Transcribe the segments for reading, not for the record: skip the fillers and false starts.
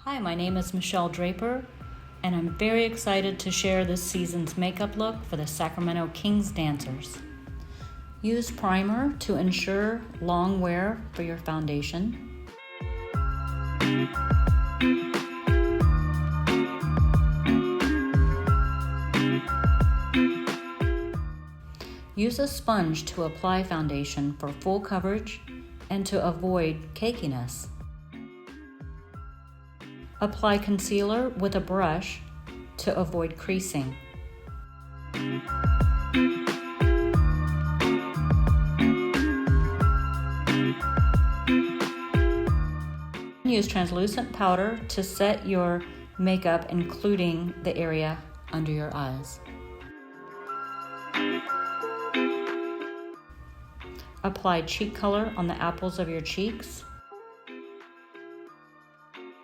Hi, my name is Michelle Draper, and I'm very excited to share this season's makeup look for the Sacramento Kings Dancers. Use primer to ensure long wear for your foundation. Use a sponge to apply foundation for full coverage and to avoid cakiness. Apply concealer with a brush to avoid creasing. Use translucent powder to set your makeup, including the area under your eyes. Apply cheek color on the apples of your cheeks.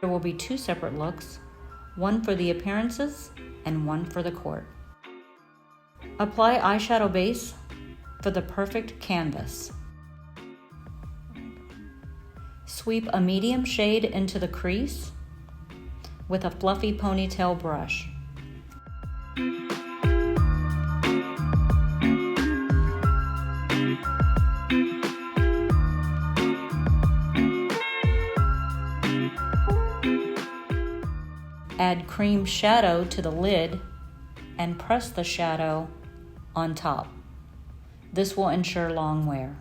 There will be two separate looks, one for the appearances and one for the court. Apply eyeshadow base for the perfect canvas. Sweep a medium shade into the crease with a fluffy ponytail brush. Add cream shadow to the lid and press the shadow on top. This will ensure long wear.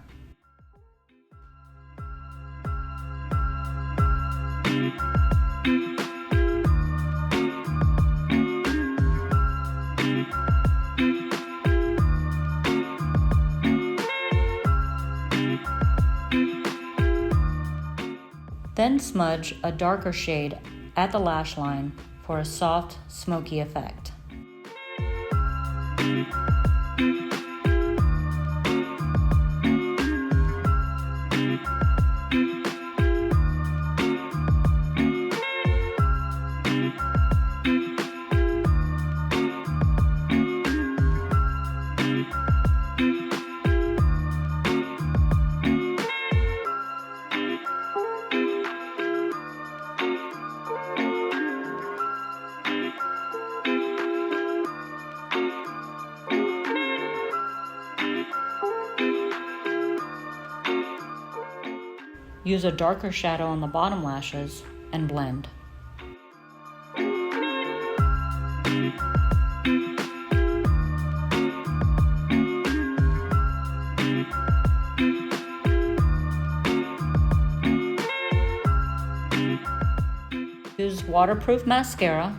Then smudge a darker shade at the lash line for a soft, smoky effect. Use a darker shadow on the bottom lashes and blend. Use waterproof mascara.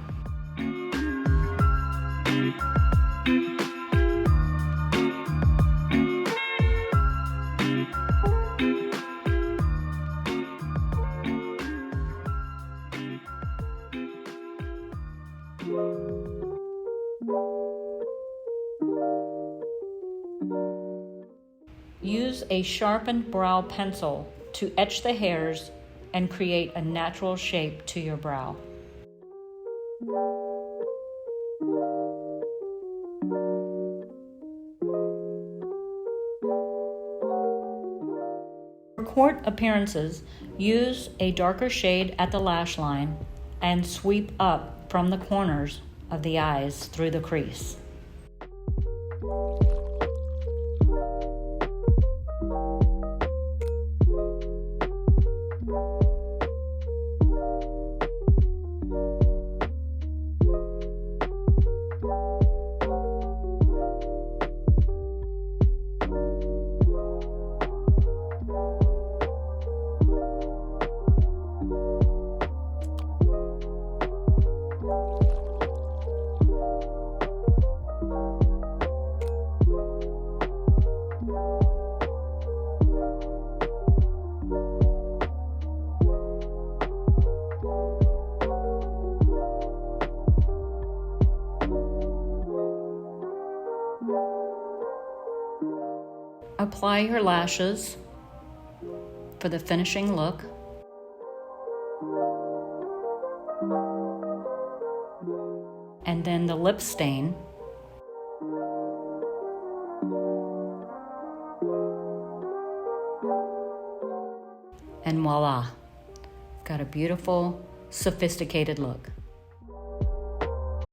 Use a sharpened brow pencil to etch the hairs and create a natural shape to your brow. For court appearances, use a darker shade at the lash line and sweep up from the corners of the eyes through the crease. Apply your lashes for the finishing look. And then the lip stain. And voila, got a beautiful sophisticated look.